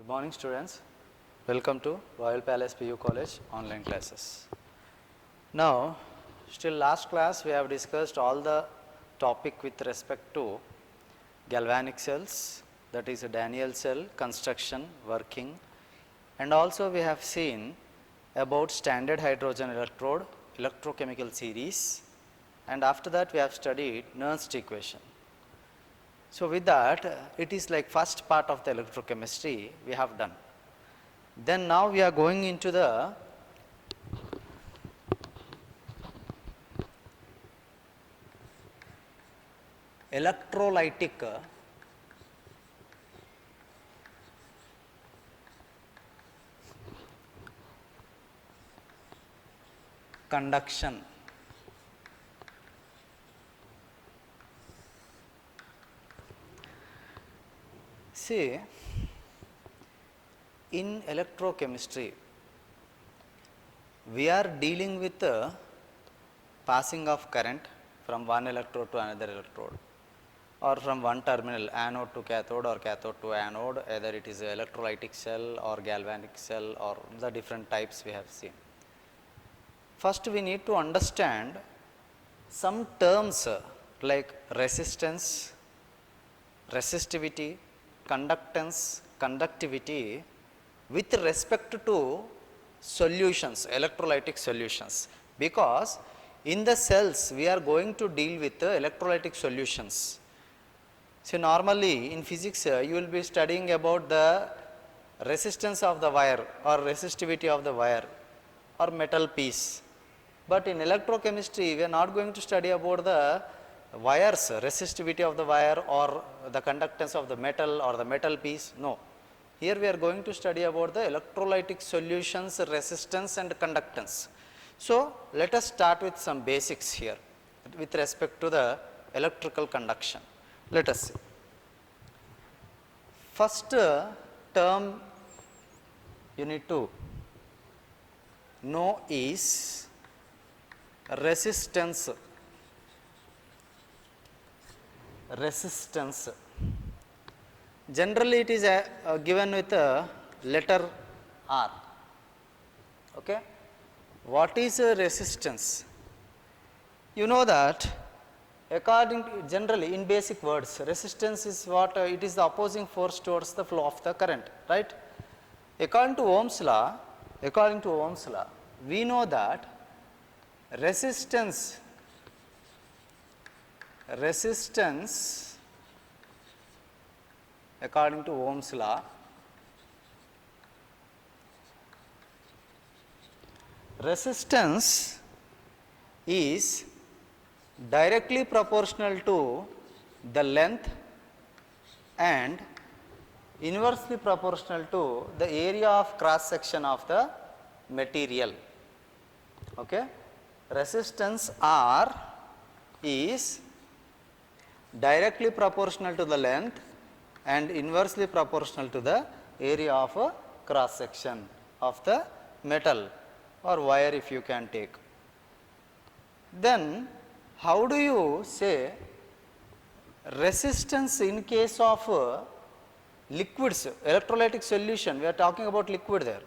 Good morning, students. Welcome to Royal Palace PU College online classes. Now, still last class we have discussed all the topic with respect to galvanic cells, that is a Daniell cell, construction, working, and also we have seen about standard hydrogen electrode, electrochemical series, and after that we have studied Nernst equation. So, with that it is like first part of the electrochemistry we have done. Then now we are going into the electrolytic conduction. See, in electrochemistry, we are dealing with the passing of current from one electrode to another electrode, or from one terminal anode to cathode or cathode to anode, either it is a electrolytic cell or galvanic cell or the different types we have seen. First we need to understand some terms like resistance, resistivity, conductance, conductivity with respect to solutions, electrolytic solutions, because in the cells we are going to deal with electrolytic solutions. So, normally in physics you will be studying about the resistance of the wire or resistivity of the wire or metal piece, but in electrochemistry we are not going to study about the wires, resistivity of the wire or the conductance of the metal or the metal piece. No, here we are going to study about the electrolytic solutions, resistance and conductance. So, let us start with some basics here with respect to the electrical conduction. Let us see. First term you need to know is resistance. Resistance. Generally it is given with a letter R. Okay. What is a resistance? You know that according to generally in basic words, resistance is what it is the opposing force towards the flow of the current, right? According to Ohm's law, we know that resistance according to Ohm's law, resistance is directly proportional to the length and inversely proportional to the area of cross section of the material. Okay? Resistance R is directly proportional to the length and inversely proportional to the area of a cross section of the metal or wire, if you can take. Then how do you say resistance in case of liquids, electrolytic solution? We are talking about liquid there.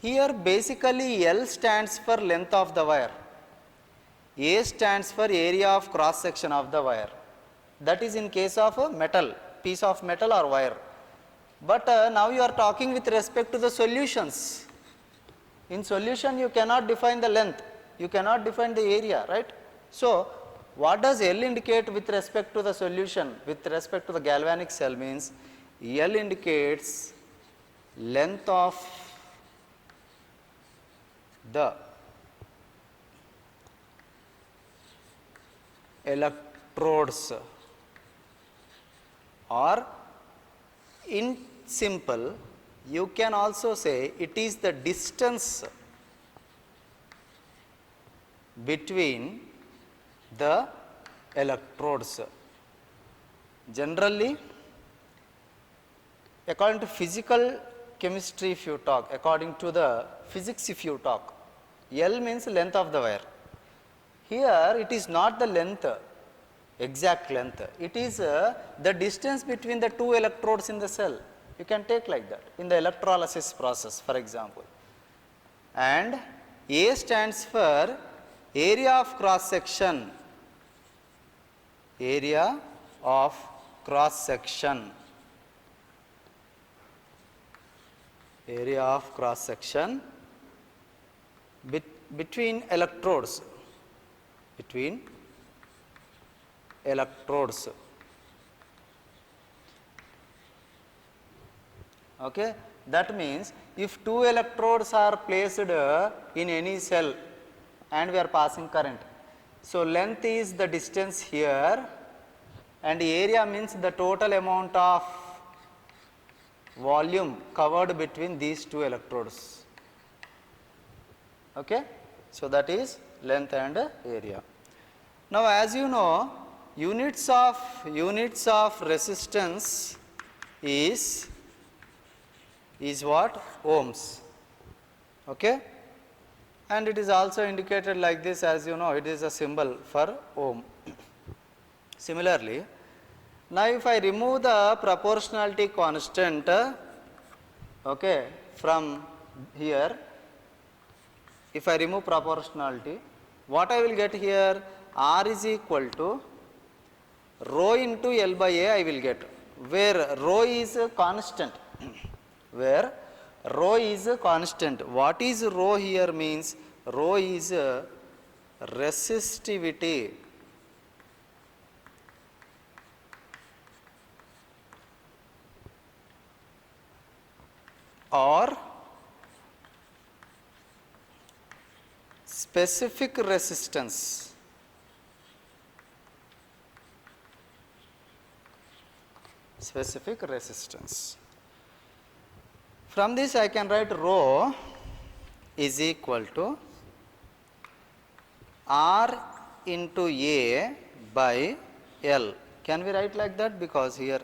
Here basically L stands for length of the wire, A stands for area of cross section of the wire. That is in case of a metal, piece of metal or wire. But now you are talking with respect to the solutions. In solution you cannot define the length, you cannot define the area, right? So, what does L indicate with respect to the solution, with respect to the galvanic cell means L indicates length of the electrodes, or in simple you can also say it is the distance between the electrodes. Generally, according to physical chemistry if you talk, according to the physics if you talk, L means length of the wire. Here it is not the length, exact length, it is the distance between the two electrodes in the cell. You can take like that in the electrolysis process, for example. And A stands for area of cross section, area of cross section, area of cross section between electrodes, between electrodes. Okay. That means if two electrodes are placed in any cell and we are passing current, so length is the distance here and area means the total amount of volume covered between these two electrodes. Okay. So, that is length and area. Now, as you know, units of resistance is what? Ohms. Okay. And it is also indicated like this, as you know, it is a symbol for ohm. Similarly, now if I remove the proportionality constant, okay, from here, if I remove proportionality, what I will get here? R is equal to rho into L by A I will get, where rho is a constant, where rho is a constant. What is rho here means? Rho is a resistivity, or specific resistance. Specific resistance. From this I can write rho is equal to R into A by L. Can we write like that? Because here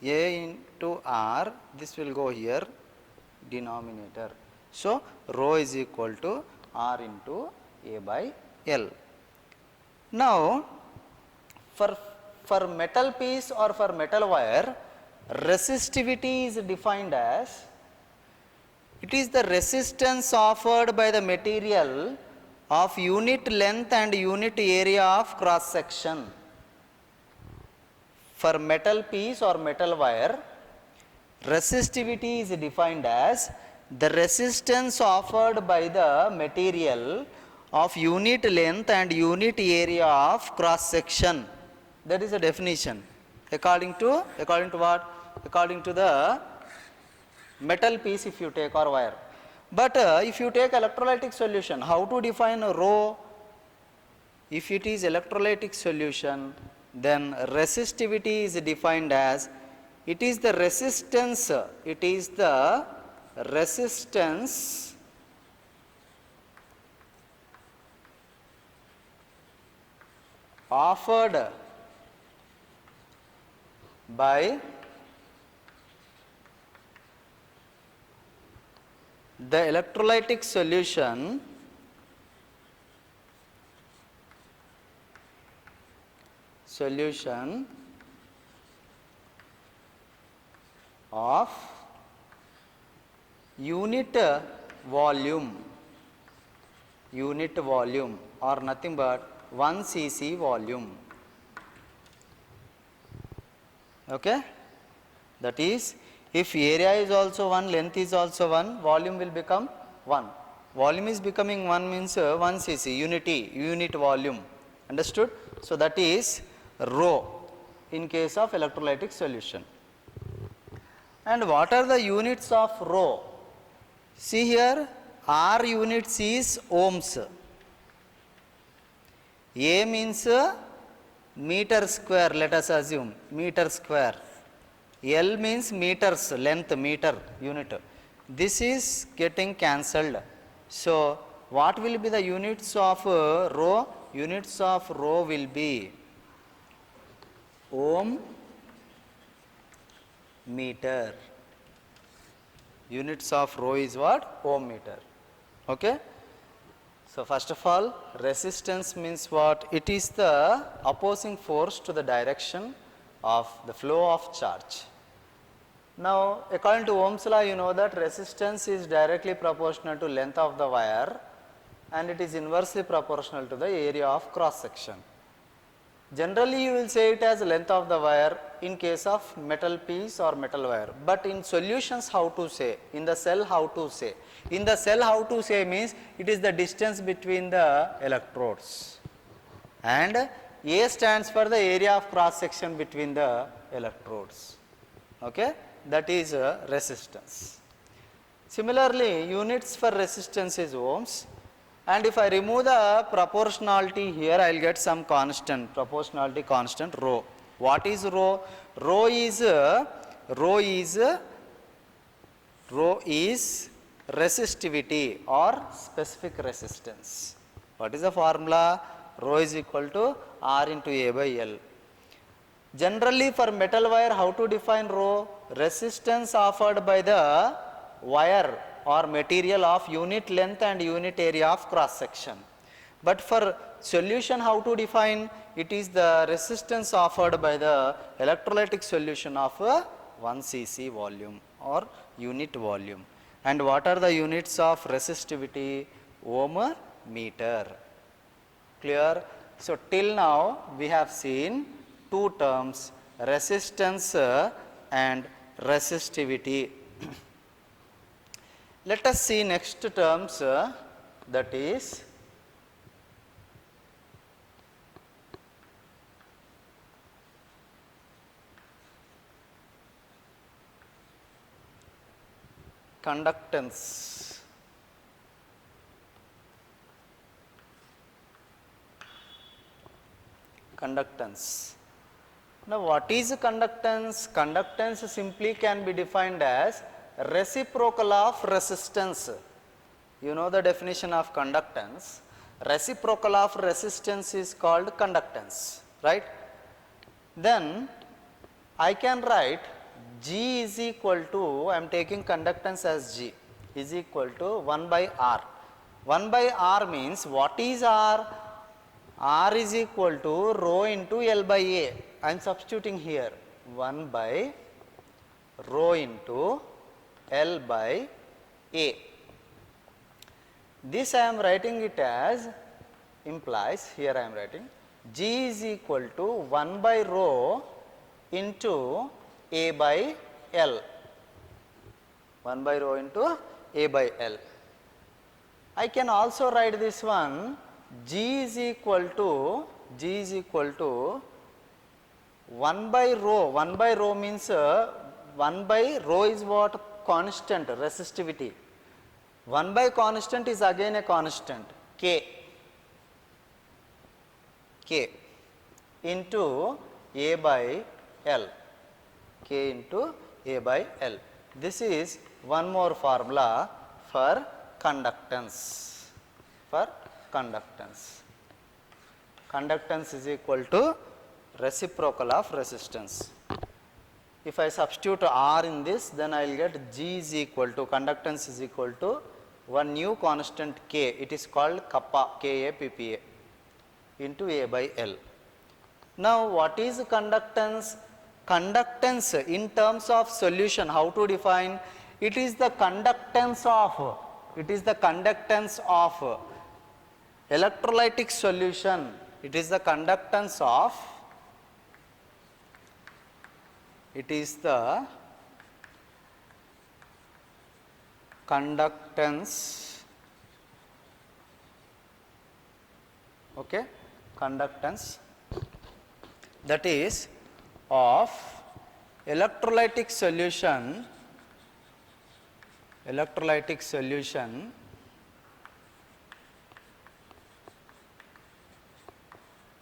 A into R, this will go here denominator. So, rho is equal to R into A by L. Now, for metal piece or for metal wire, resistivity is defined as, it is the resistance offered by the material of unit length and unit area of cross section. For metal piece or metal wire, resistivity is defined as the resistance offered by the material of unit length and unit area of cross section. That is the definition. According to what? According to the metal piece if you take, or wire. But if you take electrolytic solution, how to define rho? If it is electrolytic solution, then resistivity is defined as, it is the resistance offered by the electrolytic solution of unit volume or nothing but 1 cc volume. Okay? That is, if area is also 1, length is also 1, volume will become 1. Volume is becoming 1 means 1 cc, unit volume. Understood? So, that is rho in case of electrolytic solution. And what are the units of rho? See here, R units is ohms. A means meter square, let us assume meter square. L means meters, length, meter, unit. This is getting cancelled. So, what will be the units of rho? Units of rho will be ohm meter. Units of rho is what? Ohm meter. Okay? So, first of all, resistance means what? It is the opposing force to the direction of the flow of charge. Now, according to Ohm's law, you know that resistance is directly proportional to length of the wire and it is inversely proportional to the area of cross section. Generally, you will say it as length of the wire in case of metal piece or metal wire, but in solutions how to say, in the cell how to say. In the cell how to say means it is the distance between the electrodes, and A stands for the area of cross section between the electrodes, okay? That is resistance. Similarly, units for resistance is ohms, and if I remove the proportionality here, I will get some constant, proportionality constant rho. What is rho? Rho is resistivity or specific resistance. What is the formula? Rho is equal to R into A by L. Generally, for metal wire, how to define rho? Resistance offered by the wire or material of unit length and unit area of cross section. But for solution, how to define? It is the resistance offered by the electrolytic solution of 1 cc volume or unit volume. And what are the units of resistivity? Ohm meter. Clear? So, till now we have seen two terms, resistance and resistivity. Let us see next terms, that is conductance. Conductance. Now, what is conductance? Conductance simply can be defined as reciprocal of resistance. You know the definition of conductance. Reciprocal of resistance is called conductance, right? Then I can write G is equal to, I am taking conductance as G, is equal to 1 by R. 1 by R means what is R? R is equal to rho into L by A. I am substituting here 1 by rho into L by A. This I am writing it as, implies, here I am writing G is equal to 1 by rho into A by L. 1 by rho into A by L. I can also write this one, G is equal to 1 by rho. 1 by rho means 1 by rho is what? Constant, resistivity. 1 by constant is again a constant, K into A by L, K into A by L. This is one more formula for conductance, Conductance is equal to reciprocal of resistance. If I substitute R in this, then I will get G is equal to, conductance is equal to one new constant K, it is called kappa, Ka PPA into A by L. Now, what is conductance? Conductance in terms of solution, how to define? It is the conductance of, electrolytic solution. It is the conductance of, okay, conductance, that is of electrolytic solution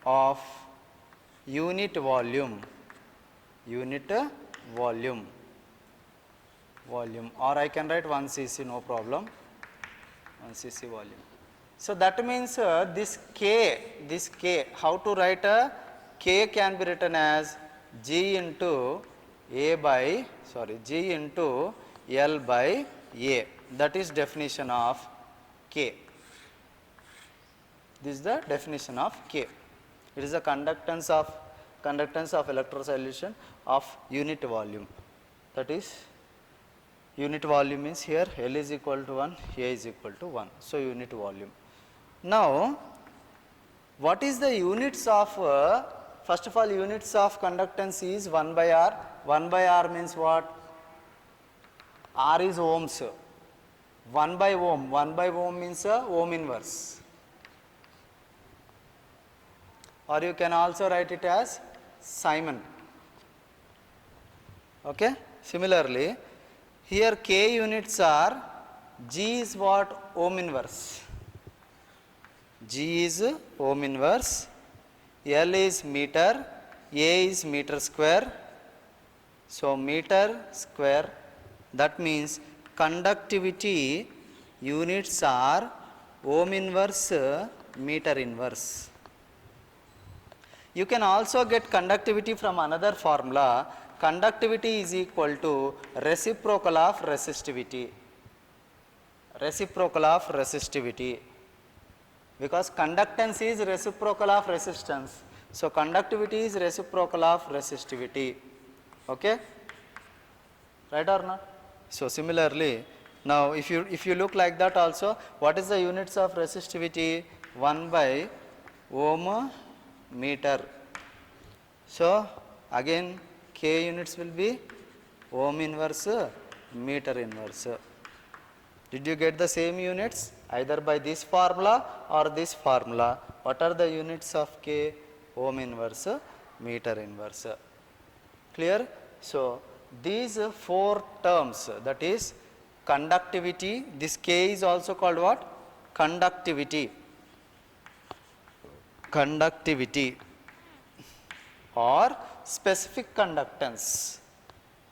of unit volume, or I can write 1 cc, no problem, 1 cc volume. So, that means this K, how to write a K can be written as G into L by A. That is definition of K. This is the definition of K. It is the conductance of electro solution of unit volume. that is unit volume means here L is equal to 1, A is equal to 1. So, unit volume. Now, what is the units of first of all units of conductance is 1 by R. 1 by R means what? R is ohms. 1 by ohm. 1 by ohm means ohm inverse. Or you can also write it as Simon. Okay. Similarly, here K units are G is what? Ohm inverse. G is ohm inverse, L is meter, A is meter square. So, meter square, that means conductivity units are ohm inverse, meter inverse. You can also get conductivity from another formula. Conductivity is equal to reciprocal of resistivity. Reciprocal of resistivity. Because conductance is reciprocal of resistance. So, conductivity is reciprocal of resistivity. Okay? Right or not? So, similarly, now if you look like that also, what is the units of resistivity? 1 by ohm meter. So, again K units will be ohm inverse, meter inverse. Did you get the same units either by this formula or this formula? What are the units of K? Ohm inverse, meter inverse. Clear? So, these 4 terms, that is conductivity, this K is also called what? Conductivity. Conductivity or specific conductance.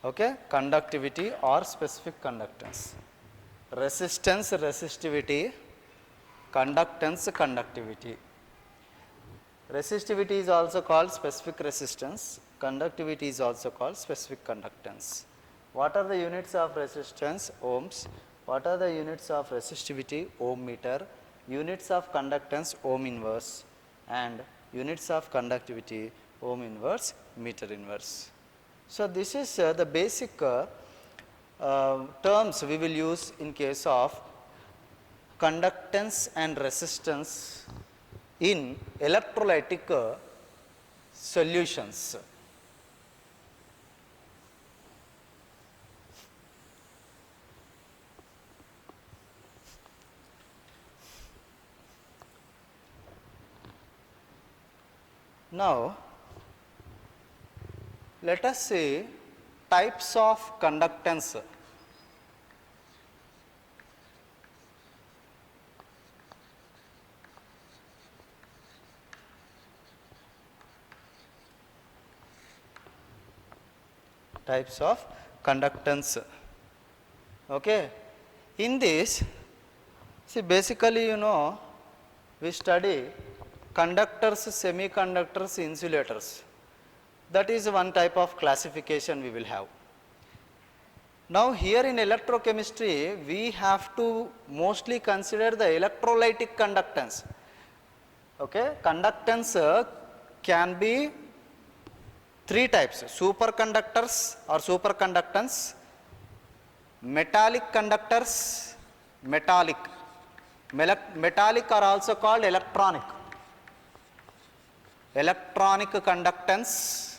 Okay? Conductivity or specific conductance. Resistance, resistivity, conductance, conductivity. Resistivity is also called specific resistance, conductivity is also called specific conductance. What are the units of resistance? Ohms. What are the units of resistivity? Ohm meter. Units of conductance? Ohm inverse. And units of conductivity? Ohm inverse, meter inverse. So, this is the basic terms we will use in case of conductance and resistance in electrolytic solutions. Now, let us see types of conductance. Types of conductance. Okay. In this, see basically we study conductors, semiconductors, insulators. That is one type of classification we will have. Now, here in electrochemistry, we have to mostly consider the electrolytic conductance. Okay. Conductance can be 3 types: superconductors or superconductance, metallic conductors, metallic are also called electronic conductance,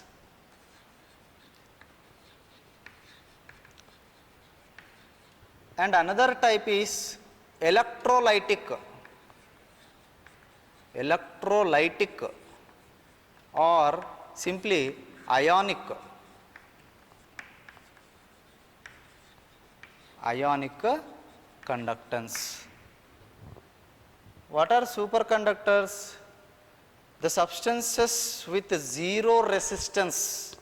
and another type is electrolytic or simply ionic conductance. What are superconductors? The substances with zero resistance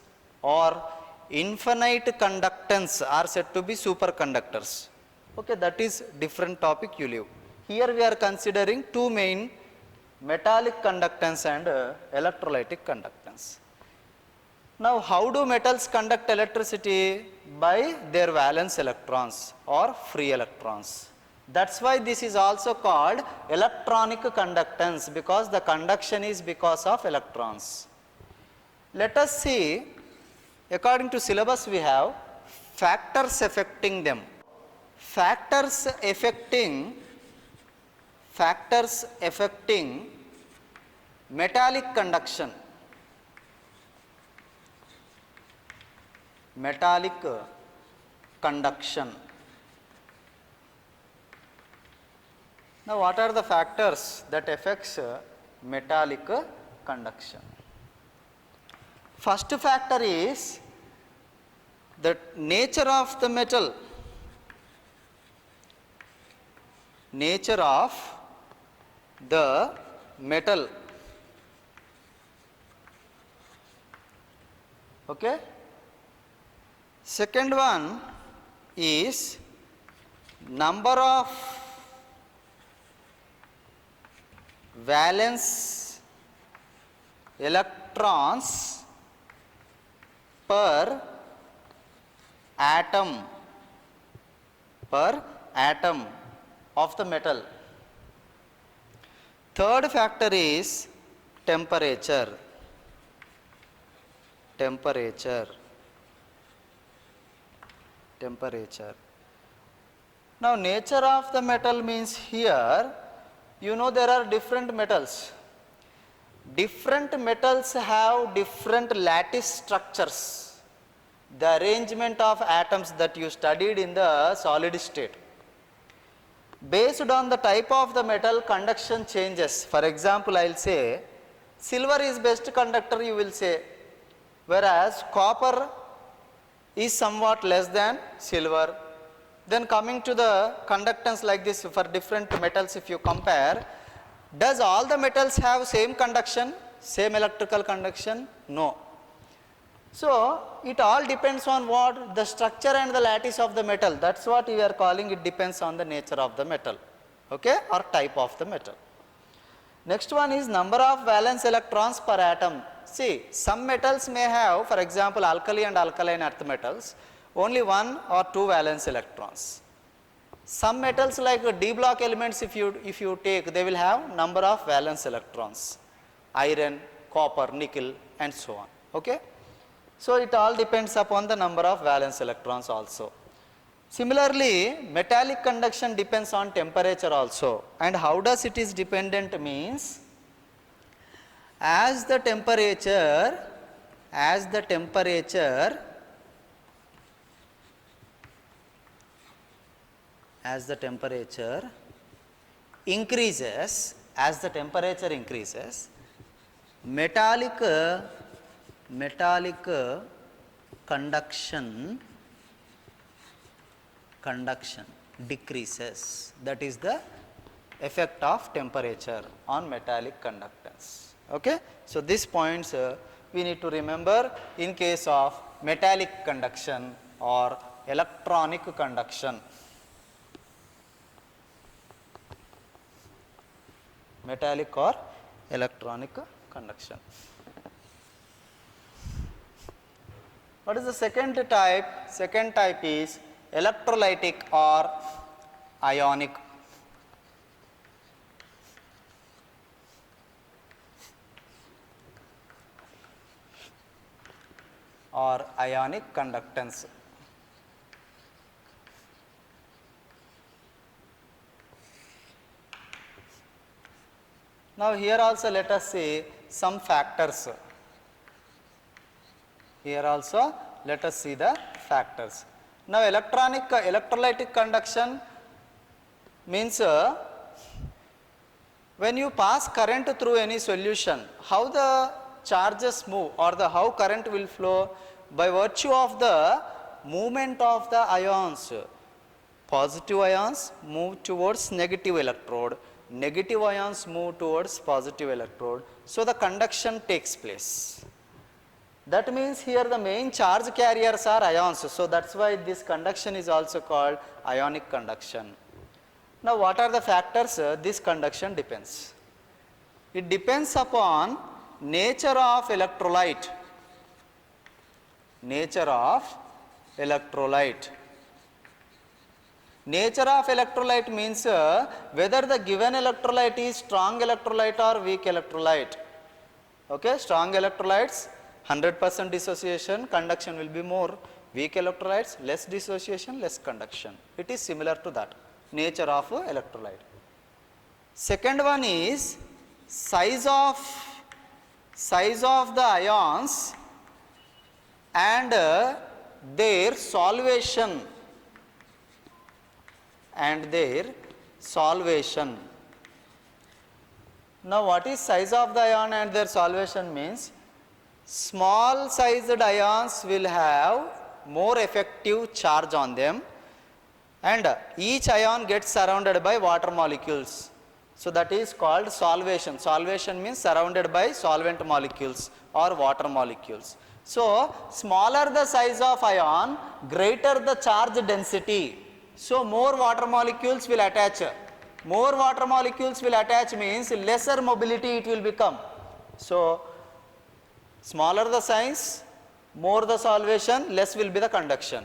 or infinite conductance are said to be superconductors. Okay, that is different topic, you leave. Here we are considering 2 main: metallic conductance and electrolytic conductance. Now, how do metals conduct electricity? By their valence electrons or free electrons. That is why this is also called electronic conductance, because the conduction is because of electrons. Let us see, according to syllabus we have factors affecting them. Factors affecting metallic conduction. Metallic conduction. Now what are the factors that affects metallic conduction? First factor is the nature of the metal. Nature of the metal. Okay. Second one is number of valence electrons per atom of the metal. Third factor is temperature. Now nature of the metal means here, you know, there are different metals. Different metals have different lattice structures. The arrangement of atoms that you studied in the solid state. Based on the type of the metal, conduction changes. For example, I will say silver is best conductor, you will say, whereas copper is somewhat less than silver. Then coming to the conductance like this for different metals, if you compare, does all the metals have same conduction, same electrical conduction? No. So it all depends on what? The structure and the lattice of the metal. That's what we are calling, it depends on the nature of the metal, okay, or type of the metal. Next one is number of valence electrons per atom. See, some metals may have, for example, alkali and alkaline earth metals, only 1 or 2 valence electrons. Some metals like D block elements, if you take, they will have number of valence electrons. Iron, copper, nickel and so on, okay. So it all depends upon the number of valence electrons also. Similarly, metallic conduction depends on temperature also. And how does it is dependent means, as the temperature increases, metallic conduction decreases. That is the effect of temperature on metallic conductance. Okay. So these points we need to remember in case of metallic conduction or electronic conduction. Metallic or electronic conduction. What is the second type? Second type is electrolytic or ionic. Or ionic conductance. Now here also let us see some factors. Here also let us see the factors. Now electrolytic conduction means when you pass current through any solution, how the charges move or how current will flow by virtue of the movement of the ions. Positive ions move towards negative electrode, negative ions move towards positive electrode. So the conduction takes place. That means here the main charge carriers are ions. So that's why this conduction is also called ionic conduction. Now what are the factors? This conduction depends. It depends upon nature of electrolyte. Nature of electrolyte. Nature of electrolyte means whether the given electrolyte is strong electrolyte or weak electrolyte. Okay, strong electrolytes 100% dissociation, conduction will be more. Weak electrolytes, less dissociation, less conduction. It is similar to that nature of electrolyte. Second one is size of the ions and their solvation Now what is size of the ion and their solvation means? Small sized ions will have more effective charge on them, and each ion gets surrounded by water molecules. So that is called solvation. Solvation means surrounded by solvent molecules or water molecules. So smaller the size of ion, greater the charge density. So more water molecules will attach. More water molecules will attach means lesser mobility it will become. So smaller the size, more the solvation, less will be the conduction.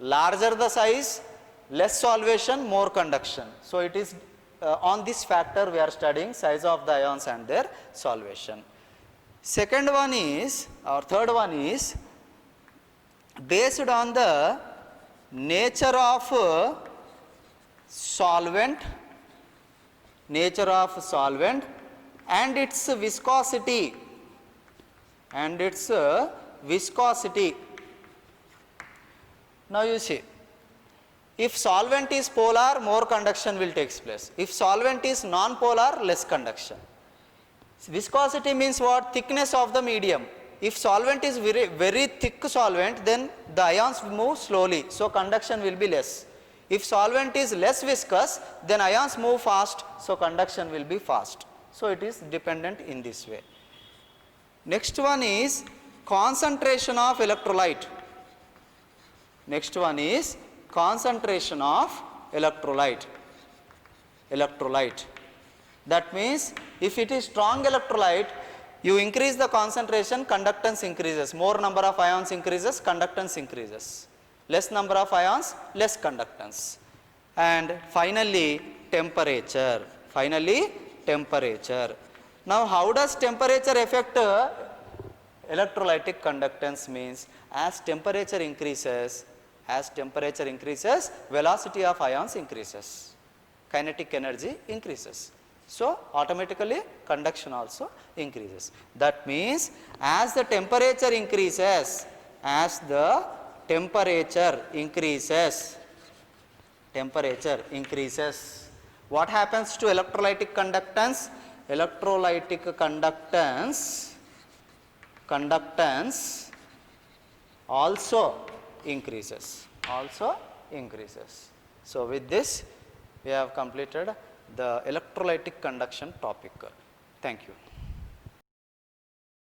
Larger the size, less solvation, more conduction. So it is on this factor we are studying size of the ions and their solvation. Second one is, or third one is based on the nature of solvent and its viscosity Now you see, if solvent is polar, more conduction will take place. If solvent is non-polar, less conduction. Viscosity means what? Thickness of the medium. If solvent is very thick solvent, then the ions move slowly, so conduction will be less. If solvent is less viscous, then ions move fast, so conduction will be fast. So it is dependent in this way. Next one is concentration of electrolyte. That means if it is strong electrolyte, you increase the concentration, conductance increases. More number of ions increases, conductance increases. Less number of ions, less conductance. And finally temperature. Now how does temperature affect electrolytic conductance? Means as temperature increases, velocity of ions increases, kinetic energy increases. So automatically conduction also increases. That means as the temperature increases, what happens to electrolytic conductance? Conductance also increases. So with this we have completed the electrolytic conduction topic. Thank you.